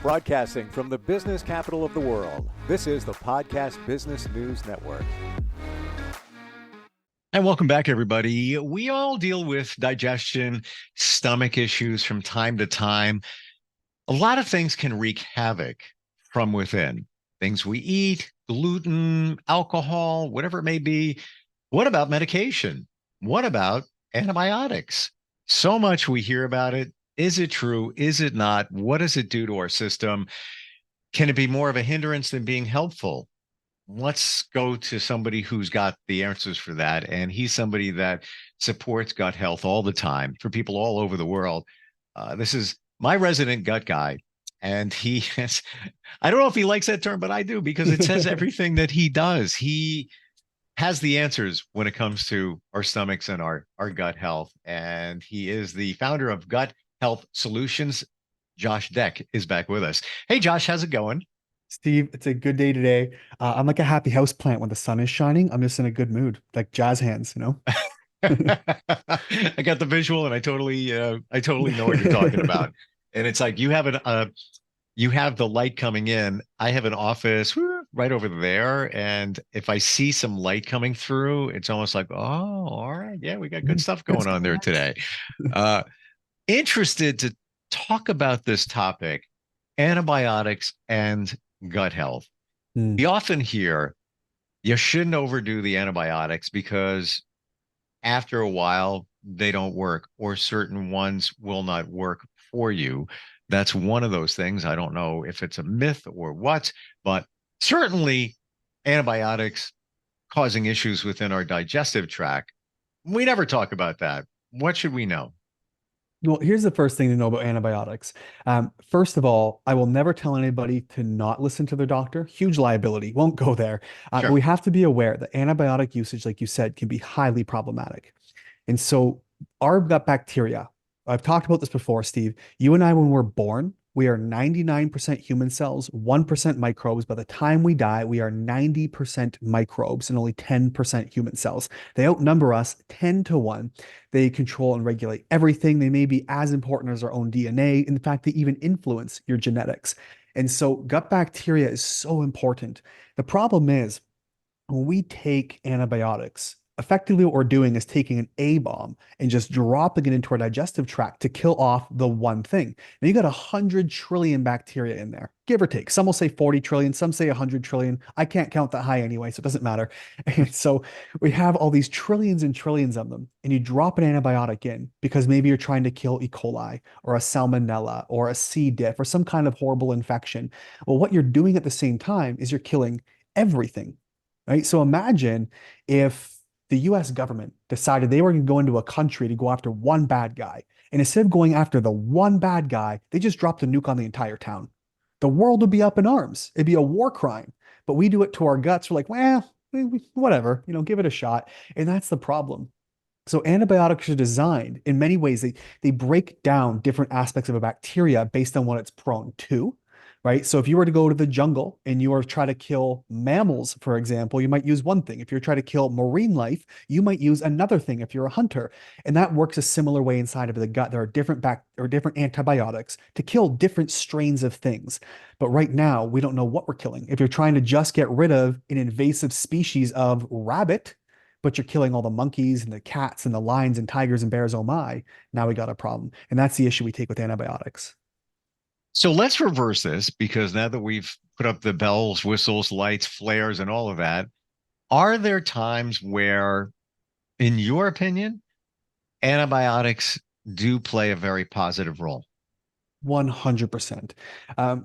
Broadcasting from the business capital of the world, this is the Podcast Business News Network. And welcome back, everybody. We all deal with digestion, stomach issues from time to time. A lot of things can wreak havoc from within. Things we eat, gluten, alcohol, whatever it may be. What about medication? What about antibiotics? So much we hear about it. Is it true? Is it not? What does it do to our system? Can it be more of a hindrance than being helpful? Let's go to somebody who's got the answers for that. And he's somebody that supports gut health all the time for people all over the world. This is my resident gut guy. And he has, I don't know if he likes that term, but I do because it says everything that he does. He has the answers when it comes to our stomachs and our gut health. And he is the founder of Gut Health Solutions. Josh Dech is back with us. Hey, Josh, how's it going? Steve, it's a good day today. I'm like a happy house plant when the sun is shining. I'm just in a good mood, like jazz hands, you know? I got the visual, and I totally know what you're talking about. And it's like you have the light coming in. I have an office right over there, and if I see some light coming through, it's almost like, oh, all right, yeah, we got good stuff going on there today. Uh, Interested to talk about this topic, antibiotics and gut health. Mm. We often hear you shouldn't overdo the antibiotics because after a while they don't work, or certain ones will not work for you. That's one of those things. I don't know if it's a myth or what, but certainly antibiotics causing issues within our digestive tract. We never talk about that. What should we know? Well, here's the first thing to know about antibiotics. First of all, I will never tell anybody to not listen to their doctor. Huge liability. Won't go there. But Sure. we have to be aware that antibiotic usage, like you said, can be highly problematic. And so our gut bacteria, I've talked about this before, Steve. You and I, when we're born, we are 99% human cells, 1% microbes. By the time we die, we are 90% microbes and only 10% human cells. They outnumber us 10 to 1. They control and regulate everything. They may be as important as our own DNA. In fact, they even influence your genetics. And so gut bacteria is so important. The problem is when we take antibiotics, effectively what we're doing is taking an A bomb and just dropping it into our digestive tract to kill off the one thing. Now you got 100 trillion bacteria in there, give or take. Some will say 40 trillion, some say 100 trillion. I can't count that high anyway, so it doesn't matter. And so we have all these trillions and trillions of them, and you drop an antibiotic in because maybe you're trying to kill E. coli or a salmonella or a C. diff or some kind of horrible infection. Well, what you're doing at the same time is you're killing everything, right? So imagine if the US government decided they were going to go into a country to go after one bad guy. And instead of going after the one bad guy, they just dropped a nuke on the entire town. The world would be up in arms. It'd be a war crime. But we do it to our guts. We're like, well, whatever, give it a shot. And that's the problem. So antibiotics are designed in many ways. They break down different aspects of a bacteria based on what it's prone to, right? So if you were to go to the jungle and you were to try to kill mammals, for example, you might use one thing. If you're trying to kill marine life, you might use another thing if you're a hunter. And that works a similar way inside of the gut. There are different antibiotics to kill different strains of things. But right now, we don't know what we're killing. If you're trying to just get rid of an invasive species of rabbit, but you're killing all the monkeys and the cats and the lions and tigers and bears, oh my, now we got a problem. And that's the issue we take with antibiotics. So let's reverse this because now that we've put up the bells, whistles, lights, flares, and all of that, are there times where, in your opinion, antibiotics do play a very positive role? 100%.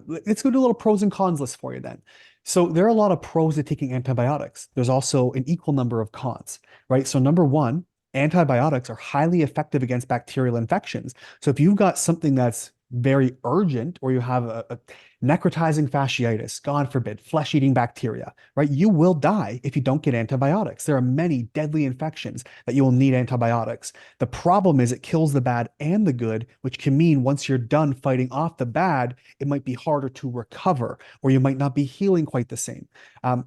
Let's go to a little pros and cons list for you then. So there are a lot of pros to taking antibiotics. There's also an equal number of cons, right? So number one, antibiotics are highly effective against bacterial infections. So if you've got something that's very urgent, or you have a necrotizing fasciitis, God forbid, flesh-eating bacteria, right? You will die if you don't get antibiotics. There are many deadly infections that you will need antibiotics. The problem is it kills the bad and the good, which can mean once you're done fighting off the bad, it might be harder to recover, or you might not be healing quite the same.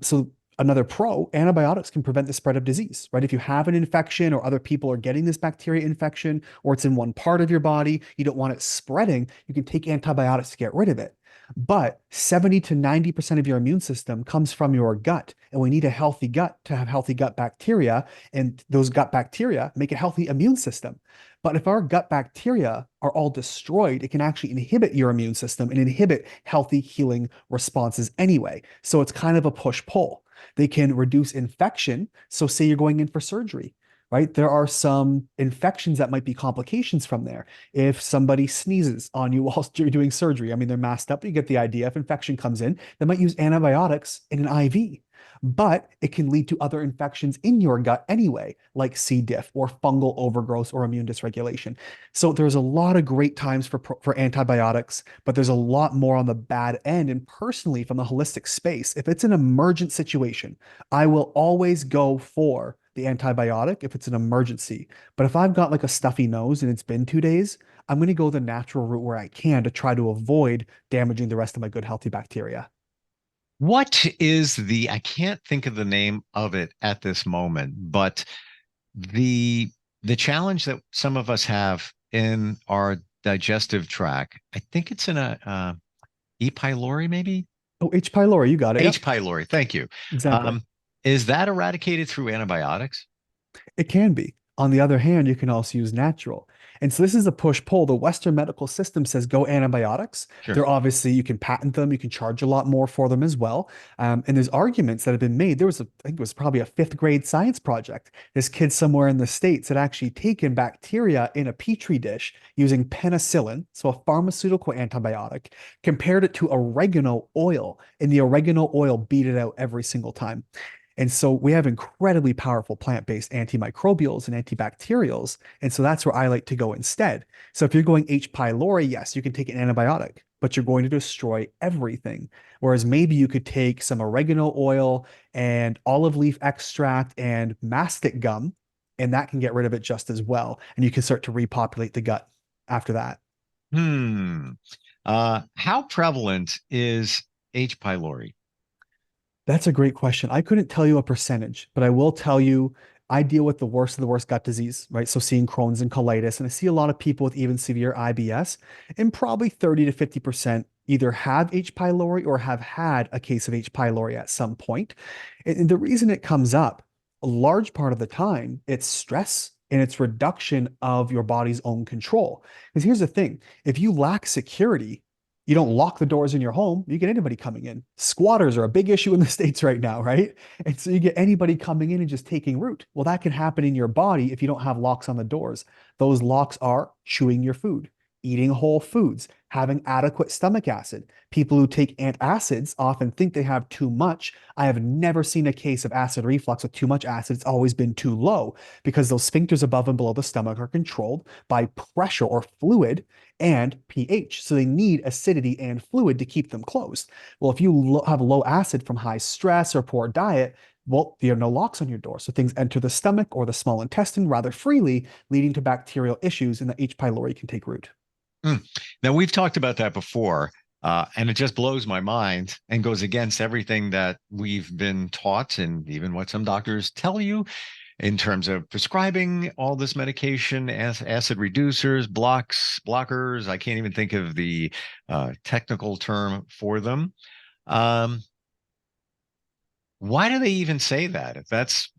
So another pro, antibiotics can prevent the spread of disease, right? If you have an infection or other people are getting this bacteria infection, or it's in one part of your body, you don't want it spreading, you can take antibiotics to get rid of it. But 70 to 90% of your immune system comes from your gut. And we need a healthy gut to have healthy gut bacteria. And those gut bacteria make a healthy immune system. But if our gut bacteria are all destroyed, it can actually inhibit your immune system and inhibit healthy healing responses anyway. So it's kind of a push-pull. They can reduce infection. So say you're going in for surgery, right? There are some infections that might be complications from there. If somebody sneezes on you whilst you're doing surgery, I mean, they're masked up, you get the idea. If infection comes in, they might use antibiotics in an IV. But it can lead to other infections in your gut anyway, like C. diff or fungal overgrowth or immune dysregulation. So there's a lot of great times for antibiotics, but there's a lot more on the bad end. And personally, from the holistic space, if it's an emergent situation, I will always go for the antibiotic if it's an emergency. But if I've got like a stuffy nose and it's been 2 days, I'm going to go the natural route where I can to try to avoid damaging the rest of my good, healthy bacteria. What is I can't think of the name of it at this moment, but the the challenge that some of us have in our digestive tract, I think it's in a E. pylori, maybe Oh, H. pylori, you got it. H. Yep, pylori. Thank you. exactly. Um, is that eradicated through antibiotics? It can be. On the other hand, you can also use natural. And so this is a push-pull. The Western medical system says go antibiotics. Sure. They're obviously, you can patent them, you can charge a lot more for them as well. And there's arguments that have been made. There was I think it was probably a fifth grade science project. This kid somewhere in the States had actually taken bacteria in a petri dish using penicillin, so a pharmaceutical antibiotic, compared it to oregano oil, and the oregano oil beat it out every single time. And so we have incredibly powerful plant-based antimicrobials and antibacterials. And so that's where I like to go instead. So if you're going H. pylori, yes, you can take an antibiotic, but you're going to destroy everything. Whereas maybe you could take some oregano oil and olive leaf extract and mastic gum, and that can get rid of it just as well. And you can start to repopulate the gut after that. Hmm. How prevalent is H. pylori? That's a great question. I couldn't tell you a percentage, but I will tell you I deal with the worst of the worst gut disease, right? So seeing Crohn's and colitis, and I see a lot of people with even severe IBS, and probably 30 to 50% either have H. pylori or have had a case of H. pylori at some point. And the reason it comes up, a large part of the time, it's stress and it's reduction of your body's own control. Because here's the thing, if you lack security, you don't lock the doors in your home, you get anybody coming in. Squatters are a big issue in the States right now, right? And so you get anybody coming in and just taking root. Well, that can happen in your body if you don't have locks on the doors. Those locks are chewing your food, eating whole foods, having adequate stomach acid. People who take antacids often think they have too much. I have never seen a case of acid reflux with too much acid. It's always been too low because those sphincters above and below the stomach are controlled by pressure or fluid and pH. So they need acidity and fluid to keep them closed. Well, if you have low acid from high stress or poor diet, well, you have no locks on your door. So things enter the stomach or the small intestine rather freely, leading to bacterial issues, and the H. pylori can take root. Mm. Now, we've talked about that before, and it just blows my mind and goes against everything that we've been taught and even what some doctors tell you in terms of prescribing all this medication, acid reducers, blockers. I can't even think of the technical term for them. Um, why do they even say that? If that's,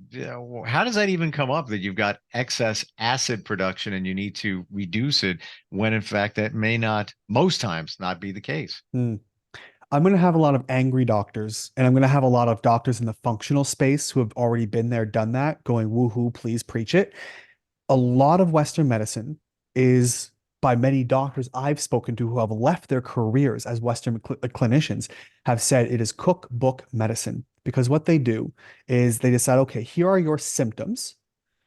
how does that even come up that you've got excess acid production and you need to reduce it when in fact that may not, most times, not be the case? Hmm. I'm going to have a lot of angry doctors, and I'm going to have a lot of doctors in the functional space who have already been there, done that, going, woohoo, please preach it. A lot of Western medicine is by many doctors I've spoken to who have left their careers as Western clinicians have said it is cookbook medicine because what they do is they decide, okay, here are your symptoms.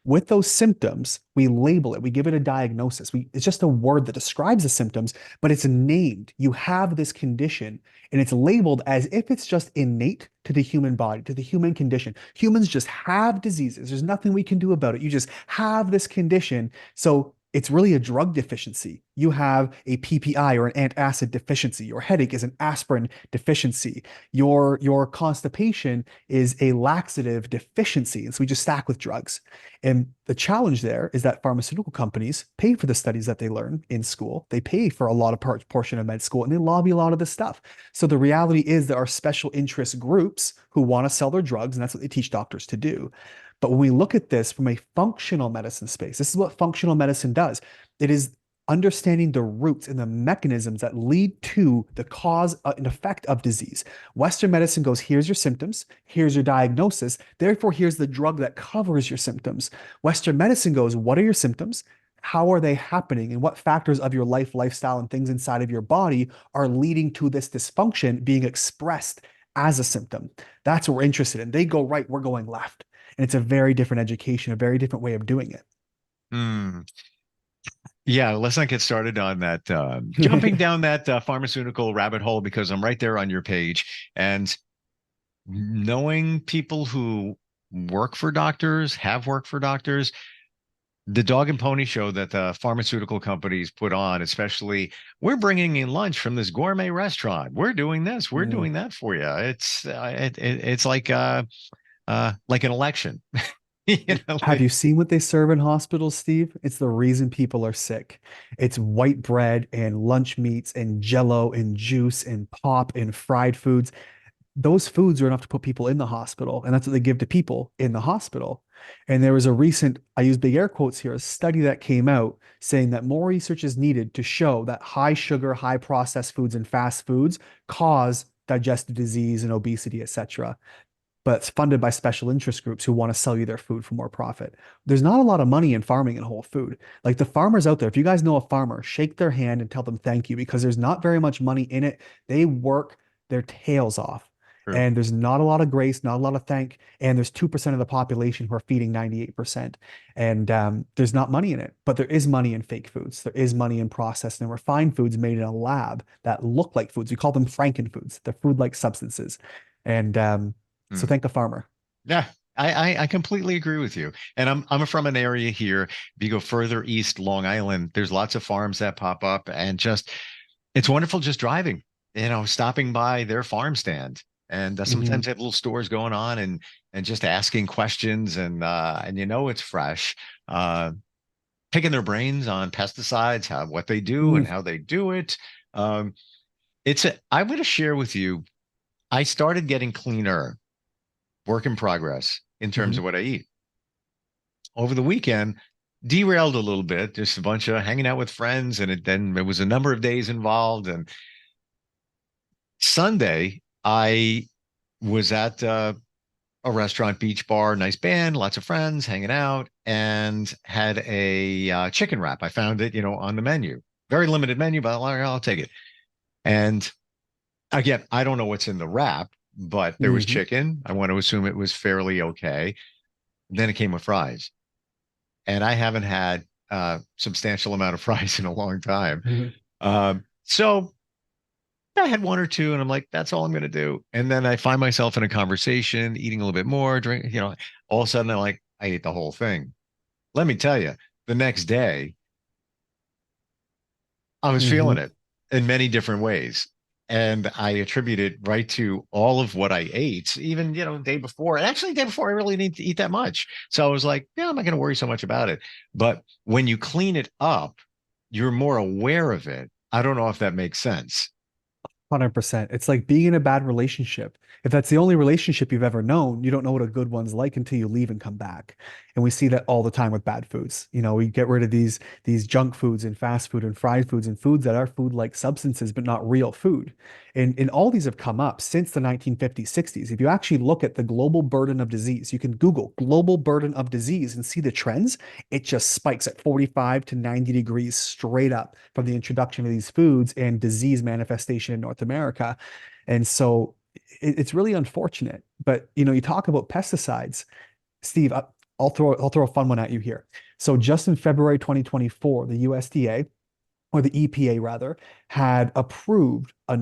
With those symptoms, we label it, we give it a diagnosis. It's just a word that describes the symptoms, but it's named. You have this condition, and it's labeled as if it's just innate to the human body, to the human condition. Humans just have diseases. There's nothing we can do about it. You just have this condition. So it's really a drug deficiency. You have a PPI or an antacid deficiency. Your headache is an aspirin deficiency. Your constipation is a laxative deficiency. And so we just stack with drugs. And the challenge there is that pharmaceutical companies pay for the studies that they learn in school. They pay for a lot of portion of med school and they lobby a lot of this stuff. So the reality is there are special interest groups who want to sell their drugs, and that's what they teach doctors to do. But when we look at this from a functional medicine space, this is what functional medicine does. It is understanding the roots and the mechanisms that lead to the cause and effect of disease. Western medicine goes, here's your symptoms, here's your diagnosis, therefore here's the drug that covers your symptoms. Western medicine goes, what are your symptoms? How are they happening? And what factors of your life, lifestyle, and things inside of your body are leading to this dysfunction being expressed as a symptom? That's what we're interested in. They go right, we're going left. And it's a very different education, a very different way of doing it. Hmm. Yeah, let's not get started on that. Jumping down that pharmaceutical rabbit hole, because I'm right there on your page. And knowing people who work for doctors, have worked for doctors, the dog and pony show that the pharmaceutical companies put on, especially, we're bringing in lunch from this gourmet restaurant. We're doing this, we're doing that for you. It's like an election. Have you seen what they serve in hospitals, Steve? It's the reason people are sick. It's white bread and lunch meats and jello and juice and pop and fried foods. Those foods are enough to put people in the hospital, and that's what they give to people in the hospital. And there was a recent, I use big air quotes here, a study that came out saying that more research is needed to show that high sugar, high processed foods and fast foods cause digestive disease and obesity, etc. But it's funded by special interest groups who want to sell you their food for more profit. There's not a lot of money in farming and whole food. Like the farmers out there, if you guys know a farmer, shake their hand and tell them thank you, because there's not very much money in it. They work their tails off. True. And there's not a lot of grace, not a lot of thank, and there's 2% of the population who are feeding 98%. And there's not money in it, but there is money in fake foods. There is money in processed and refined foods made in a lab that look like foods. We call them frankenfoods. They're food-like substances. And so thank the farmer. Yeah, I completely agree with you. And I'm from an area here. If you go further east, Long Island, there's lots of farms that pop up, and just it's wonderful just driving, stopping by their farm stand. And sometimes they have little stores going on, and just asking questions, and it's fresh. Picking their brains on pesticides, what they do and how they do it. I'm going to share with you. I started getting cleaner, work in progress in terms of what I eat. Over the weekend, derailed a little bit, just a bunch of hanging out with friends, and then there was a number of days involved. And Sunday, I was at a restaurant, beach bar, nice band, lots of friends hanging out, and had a chicken wrap. I found it, on the menu. Very limited menu, but I'll take it. And again, I don't know what's in the wrap, but there was chicken. I want to assume it was fairly okay. Then it came with fries. And I haven't had a substantial amount of fries in a long time. So I had one or two, and I'm like, that's all I'm going to do. And then I find myself in a conversation, eating a little bit more, drink, all of a sudden I ate the whole thing. Let me tell you, the next day, I was feeling it in many different ways. And I attribute it right to all of what I ate, even, the day before. And actually, the day before, I really didn't eat that much. So I was like, yeah, I'm not going to worry so much about it. But when you clean it up, you're more aware of it. I don't know if that makes sense. 100%. It's like being in a bad relationship. If that's the only relationship you've ever known, you don't know what a good one's like until you leave and come back. And we see that all the time with bad foods. We get rid of these junk foods and fast food and fried foods and foods that are food-like substances, but not real food. And all these have come up since the 1950s, 60s. If you actually look at the global burden of disease, you can Google global burden of disease and see the trends. It just spikes at 45 to 90 degrees straight up from the introduction of these foods and disease manifestation in North America. And so it's really unfortunate. But you talk about pesticides, Steve. I'll throw a fun one at you here. So just in February 2024, the USDA, or the EPA rather, had approved a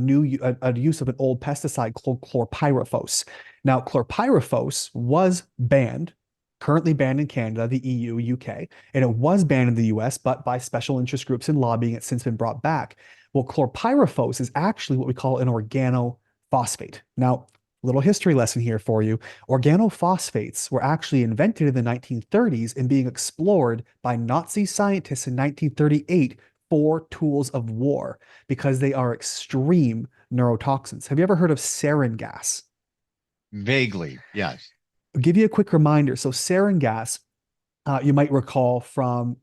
use of an old pesticide called chlorpyrifos. Now, chlorpyrifos was banned currently banned in Canada, the EU, UK, and it was banned in the US, but by special interest groups and lobbying, it's since been brought back. Well, chlorpyrifos is actually what we call an organophosphate. Now, little history lesson here for you. Organophosphates were actually invented in the 1930s and being explored by Nazi scientists in 1938 for tools of war because they are extreme neurotoxins. Have you ever heard of sarin gas? Vaguely, yes. I'll give you a quick reminder. So sarin gas, you might recall from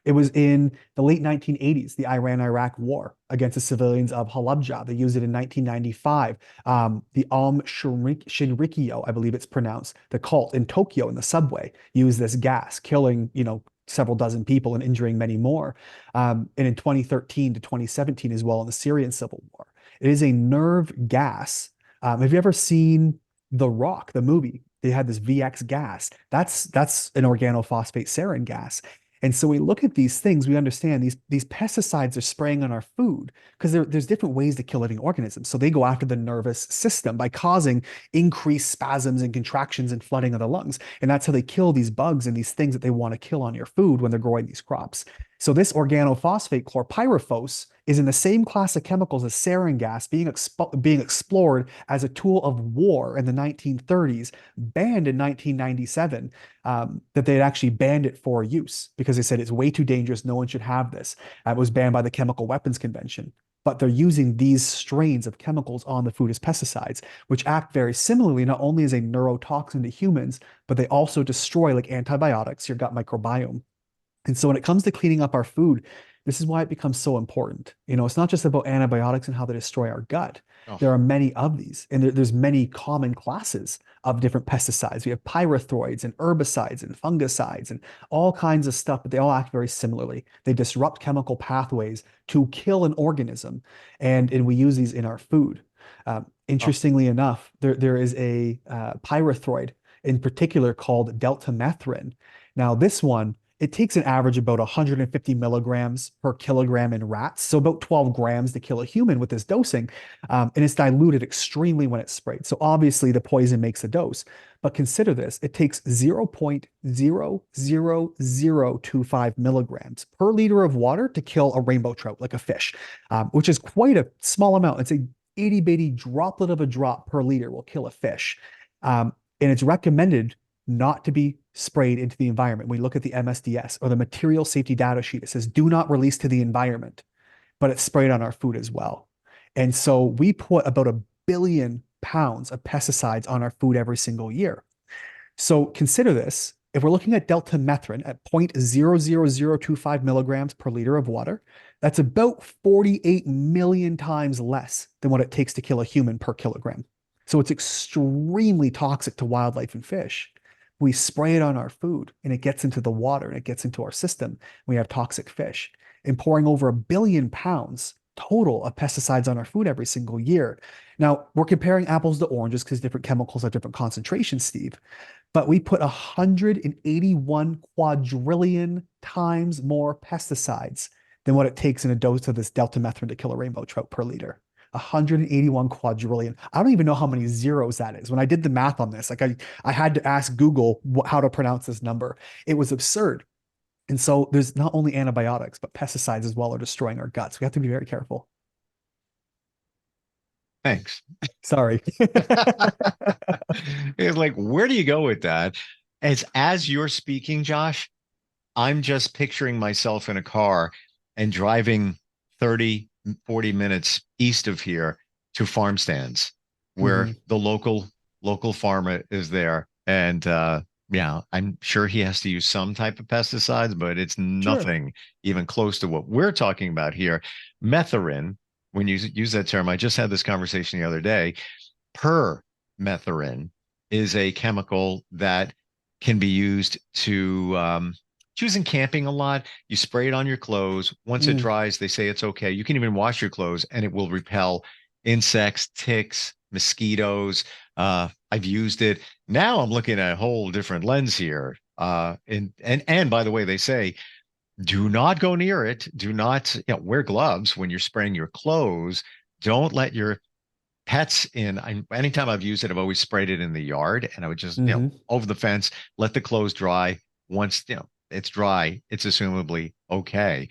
it was in the late 1980s, the Iran-Iraq war against the civilians of Halabja. They used it in 1995. The Shinrikyo, I believe it's pronounced, the cult in Tokyo in the subway used this gas, killing, several dozen people and injuring many more. And in 2013 to 2017 as well in the Syrian civil war. It is a nerve gas. Have you ever seen The Rock, the movie? They had this VX gas. That's an organophosphate sarin gas. And so we look at these things, we understand these pesticides are spraying on our food because there's different ways to kill living organisms. So they go after the nervous system by causing increased spasms and contractions and flooding of the lungs. And that's how they kill these bugs and these things that they want to kill on your food when they're growing these crops. So this organophosphate chlorpyrifos is in the same class of chemicals as sarin gas being explored as a tool of war in the 1930s, banned in 1997, that they had actually banned it for use because they said it's way too dangerous. No one should have this. It was banned by the Chemical Weapons Convention. But they're using these strains of chemicals on the food as pesticides, which act very similarly, not only as a neurotoxin to humans, but they also destroy, like antibiotics, your gut microbiome. And so when it comes to cleaning up our food, this is why it becomes so important. It's not just about antibiotics and how they destroy our gut. Oh, There are many of these, and there's many common classes of different pesticides. We have pyrethroids and herbicides and fungicides and all kinds of stuff, but they all act very similarly. They disrupt chemical pathways to kill an organism, and we use these in our food. Interestingly enough, there is a pyrethroid in particular called deltamethrin. Now, this one, it takes an average about 150 milligrams per kilogram in rats, so about 12 grams to kill a human with this dosing, and it's diluted extremely when it's sprayed. So obviously the poison makes a dose, but consider this, it takes 0.00025 milligrams per liter of water to kill a rainbow trout, like a fish, which is quite a small amount. It's a itty bitty droplet of a drop per liter will kill a fish. And it's recommended not to be sprayed into the environment. We look at the MSDS or the material safety data sheet. It says do not release to the environment, but it's sprayed on our food as well. And so we put about 1 billion pounds of pesticides on our food every single year. So consider this. If we're looking at deltamethrin at 0.00025 milligrams per liter of water, that's about 48 million times less than what it takes to kill a human per kilogram. So it's extremely toxic to wildlife and fish. We spray it on our food and it gets into the water and it gets into our system. We have toxic fish and pouring over 1 billion pounds total of pesticides on our food every single year. Now, we're comparing apples to oranges because different chemicals have different concentrations, Steve. But we put 181 quadrillion times more pesticides than what it takes in a dose of this deltamethrin to kill a rainbow trout per liter. 181 quadrillion. I don't even know how many zeros that is. When I did the math on this, like I had to ask Google how to pronounce this number. It was absurd. And so there's not only antibiotics, but pesticides as well are destroying our guts. We have to be very careful. thanks. Sorry. It's like, where do you go with that? As you're speaking, Josh, I'm just picturing myself in a car and driving 30, 40 minutes east of here to farm stands where the local farmer is there. And yeah, I'm sure he has to use some type of pesticides, but it's nothing even close to what we're talking about here. Methorin, when you use that term, I just had this conversation the other day. Permethrin is a chemical that can be used to using camping a lot. You spray it on your clothes. Once it dries, they say it's okay. You can even wash your clothes and it will repel insects, ticks, mosquitoes. I've used it. Now I'm looking at a whole different lens here. And by the way, they say do not go near it. Do not wear gloves when you're spraying your clothes. Don't let your pets anytime I've used it, I've always sprayed it in the yard, and I would just, Hmm. over the fence, let the clothes dry. Once, it's dry, it's assumably okay.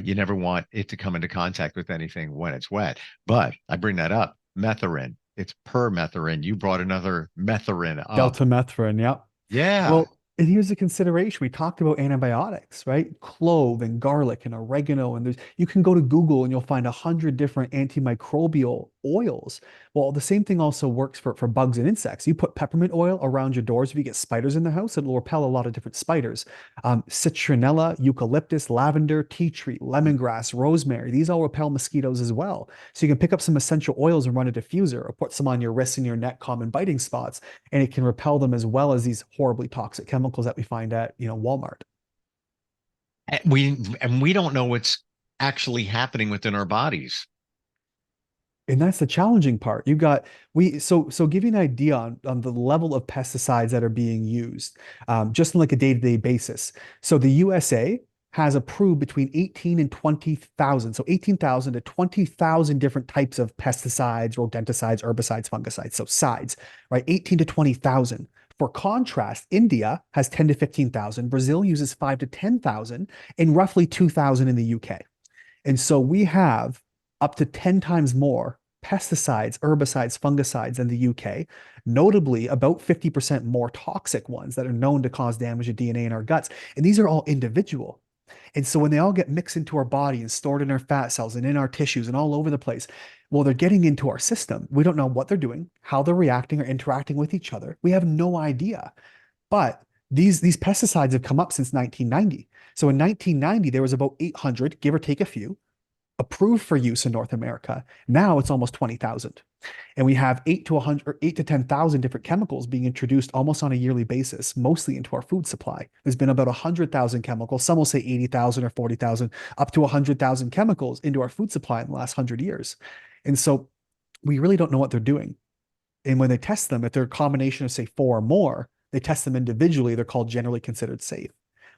You never want it to come into contact with anything when it's wet. But I bring that up. Methrin. It's permethrin. You brought another methrin up. Delta methrin, yeah. Yeah. Well, and here's the consideration. We talked about antibiotics, right? Clove and garlic and oregano. And you can go to Google and you'll find 100 different antimicrobial oils. Well, the same thing also works for bugs and insects. You put peppermint oil around your doors. If you get spiders in the house, it'll repel a lot of different spiders. Citronella, eucalyptus, lavender, tea tree, lemongrass, rosemary. These all repel mosquitoes as well. So you can pick up some essential oils and run a diffuser or put some on your wrists and your neck, common biting spots, and it can repel them as well as these horribly toxic chemicals that we find at, Walmart. And we don't know what's actually happening within our bodies. And that's the challenging part. You've got we so give you an idea on the level of pesticides that are being used, just on like a day-to-day basis. So the USA has approved between 18 and 20,000, so 18,000 to 20,000 different types of pesticides, rodenticides, herbicides, fungicides. So sides, right? 18 to 20,000. For contrast, India has 10 to 15,000, Brazil uses 5 to 10,000, and roughly 2,000 in the UK. And so we have up to 10 times more pesticides, herbicides, fungicides than the UK, notably about 50% more toxic ones that are known to cause damage to DNA in our guts. And these are all individual. And so when they all get mixed into our body and stored in our fat cells and in our tissues and all over the place, well, they're getting into our system. We don't know what they're doing, how they're reacting or interacting with each other. We have no idea. But these pesticides have come up since 1990. So in 1990, there was about 800, give or take a few, approved for use in North America. Now it's almost 20,000. And we have 8 to 100 or 8 to 10,000 different chemicals being introduced almost on a yearly basis, mostly into our food supply. There's been about 100,000 chemicals. Some will say 80,000 or 40,000, up to 100,000 chemicals into our food supply in the last 100 years. And so we really don't know what they're doing. And when they test them, if they're a combination of, say, four or more, they test them individually. They're called generally considered safe.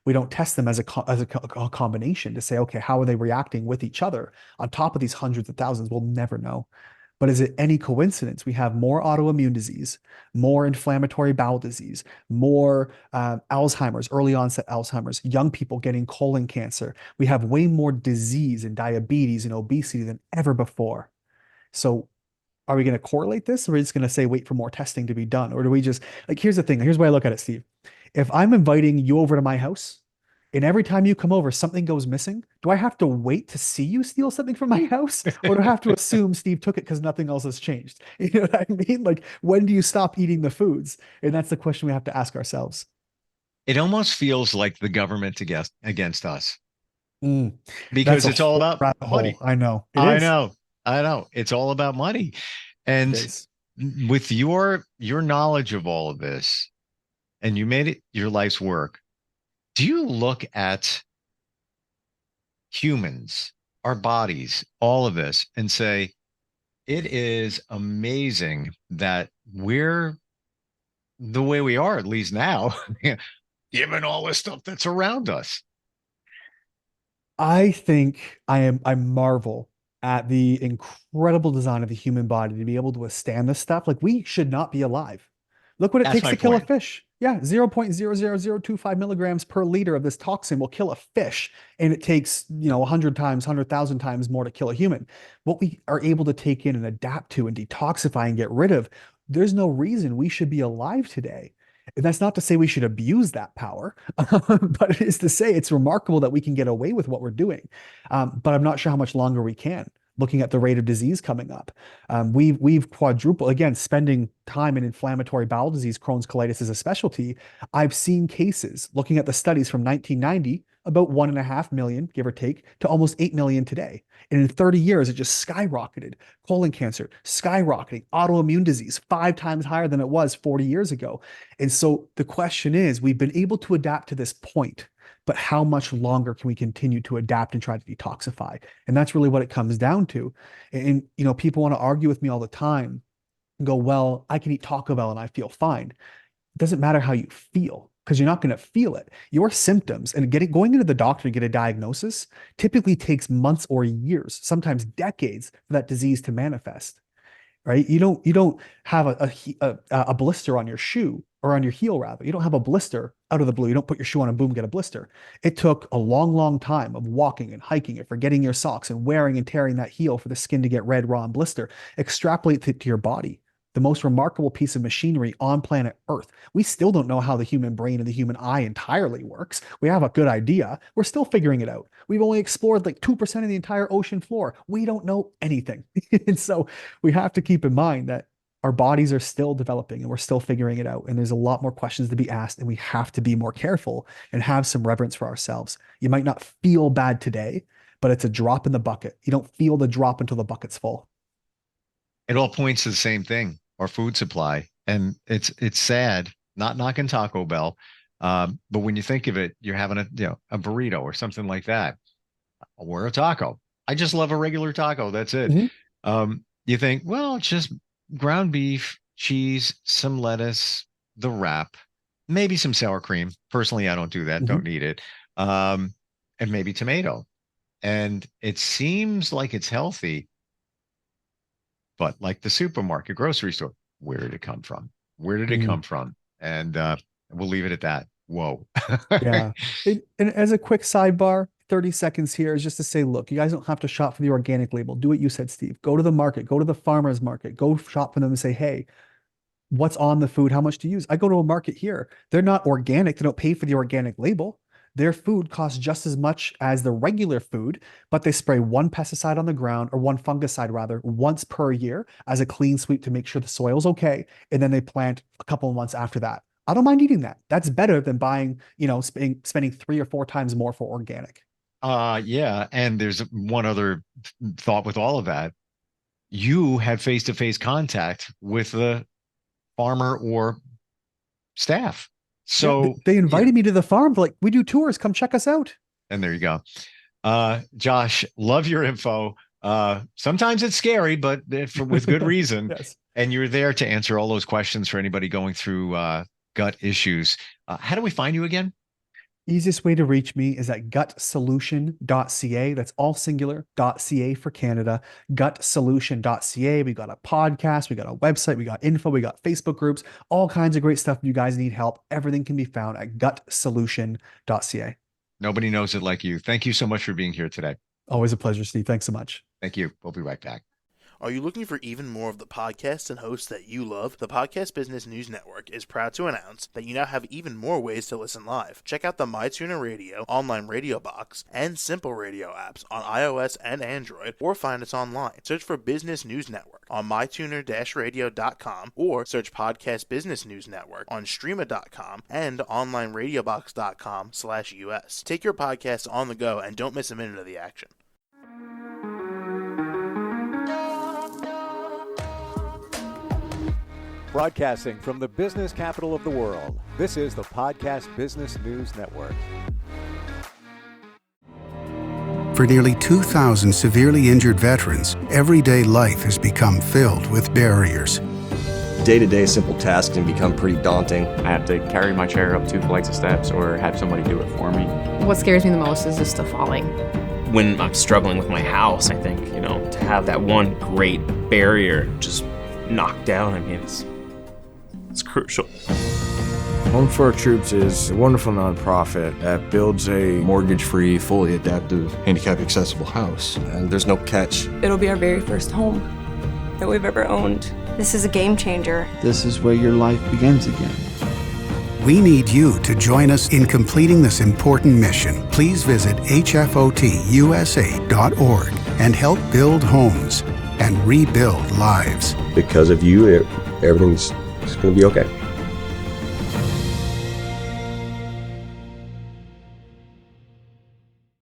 We don't test them as a combination to say, okay, how are they reacting with each other on top of these hundreds of thousands? We'll never know. But is it any coincidence we have more autoimmune disease, more inflammatory bowel disease, more Alzheimer's, early onset Alzheimer's, young people getting colon cancer? We have way more disease and diabetes and obesity than ever before. So are we going to correlate this, or are we just going to say wait for more testing to be done? Or do we just, like, here's the thing. Here's the way I look at it, Steve. If I'm inviting you over to my house and every time you come over, something goes missing, do I have to wait to see you steal something from my house? Or do I have to assume Steve took it because nothing else has changed? You know what I mean? Like, when do you stop eating the foods? And that's the question we have to ask ourselves. It almost feels like the government against us, Mm, that's because a it's all whole about rabbit hole. money. I know. It I is. know. I know. It's all about money. It And is. with your knowledge of all of this, and you made it your life's work, do you look at humans, our bodies, all of this, and say, it is amazing that we're the way we are, at least now, given all the stuff that's around us? I think I marvel at the incredible design of the human body to be able to withstand this stuff. Like, we should not be alive. Look what it That's takes my to kill a point. fish. Yeah, 0.00025 milligrams per liter of this toxin will kill a fish. And it takes, 100 times, 100,000 times more to kill a human. What we are able to take in and adapt to and detoxify and get rid of, there's no reason we should be alive today. And that's not to say we should abuse that power, but it is to say it's remarkable that we can get away with what we're doing. But I'm not sure how much longer we can. Looking at the rate of disease coming up, we've quadrupled again. Spending time in inflammatory bowel disease, Crohn's colitis is a specialty. I've seen cases looking at the studies from 1990, about 1.5 million, give or take, to almost 8 million today. And in 30 years, it just skyrocketed. Colon cancer skyrocketing, autoimmune disease 5 times higher than it was 40 years ago. And so the question is, we've been able to adapt to this point, but how much longer can we continue to adapt and try to detoxify? And that's really what it comes down to. And, people want to argue with me all the time and go, well, I can eat Taco Bell and I feel fine. It doesn't matter how you feel, because you're not going to feel it. Your symptoms and going into the doctor to get a diagnosis typically takes months or years, sometimes decades, for that disease to manifest. right? You don't have a blister on your shoe or on your heel rather. You don't have a blister out of the blue. You don't put your shoe on and boom, get a blister. It took a long, long time of walking and hiking and forgetting your socks and wearing and tearing that heel for the skin to get red, raw, and blister. Extrapolate it to your body. The most remarkable piece of machinery on planet Earth. We still don't know how the human brain and the human eye entirely works. We have a good idea. We're still figuring it out. We've only explored like 2% of the entire ocean floor. We don't know anything. And so we have to keep in mind that our bodies are still developing and we're still figuring it out. And there's a lot more questions to be asked, and we have to be more careful and have some reverence for ourselves. You might not feel bad today, but it's a drop in the bucket. You don't feel the drop until the bucket's full. It all points to the same thing, our food supply. And it's sad, not knocking Taco Bell. But when you think of it, you're having a burrito or something like that. Or a taco. I just love a regular taco. That's it. Mm-hmm. You think, well, it's just ground beef, cheese, some lettuce, the wrap, maybe some sour cream. Personally, I don't do that. Mm-hmm. Don't need it. And maybe tomato. And it seems like it's healthy. But like the supermarket, grocery store, where did it come from? Where did it come from? And we'll leave it at that. Whoa. Yeah. And as a quick sidebar, 30 seconds here is just to say, look, you guys don't have to shop for the organic label. Do what you said, Steve. Go to the market, go to the farmer's market, go shop for them and say, hey, what's on the food? How much to use? I go to a market here. They're not organic. They don't pay for the organic label. Their food costs just as much as the regular food, but they spray one pesticide on the ground, or one fungicide rather, once per year as a clean sweep to make sure the soil's okay. And then they plant a couple of months after that. I don't mind eating that. That's better than buying, spending 3 or 4 times more for organic. Yeah. And there's one other thought with all of that. You had face-to-face contact with the farmer or staff. So yeah, they invited me to the farm. Like, we do tours. Come check us out. And there you go. Josh, love your info. Sometimes it's scary, but with good reason. Yes. And you're there to answer all those questions for anybody going through gut issues. How do we find you again? Easiest way to reach me is at gutsolution.ca. That's all singular, .ca for Canada, gutsolution.ca. We got a podcast, we got a website, we got info, we got Facebook groups, all kinds of great stuff. If you guys need help, everything can be found at gutsolution.ca. Nobody knows it like you. Thank you so much for being here today. Always a pleasure, Steve. Thanks so much. Thank you. We'll be right back. Are you looking for even more of the podcasts and hosts that you love? The Podcast Business News Network is proud to announce that you now have even more ways to listen live. Check out the MyTuner Radio, online radio box, and Simple Radio apps on iOS and Android, or find us online. Search for Business News Network on mytuner-radio.com, or search Podcast Business News Network on streama.com and onlineradiobox.com/US. Take your podcast on the go and don't miss a minute of the action. Broadcasting from the business capital of the world, this is the Podcast Business News Network. For nearly 2,000 severely injured veterans, everyday life has become filled with barriers. Day-to-day simple tasks can become pretty daunting. I have to carry my chair up 2 flights of steps or have somebody do it for me. What scares me the most is just the falling. When I'm struggling with my house, I think, to have that one great barrier just knocked down, it's crucial. Home for Our Troops is a wonderful nonprofit that builds a mortgage-free, fully adaptive, handicap-accessible house. And there's no catch. It'll be our very first home that we've ever owned. This is a game changer. This is where your life begins again. We need you to join us in completing this important mission. Please visit hfotusa.org and help build homes and rebuild lives. Because of you, everything's going to be okay.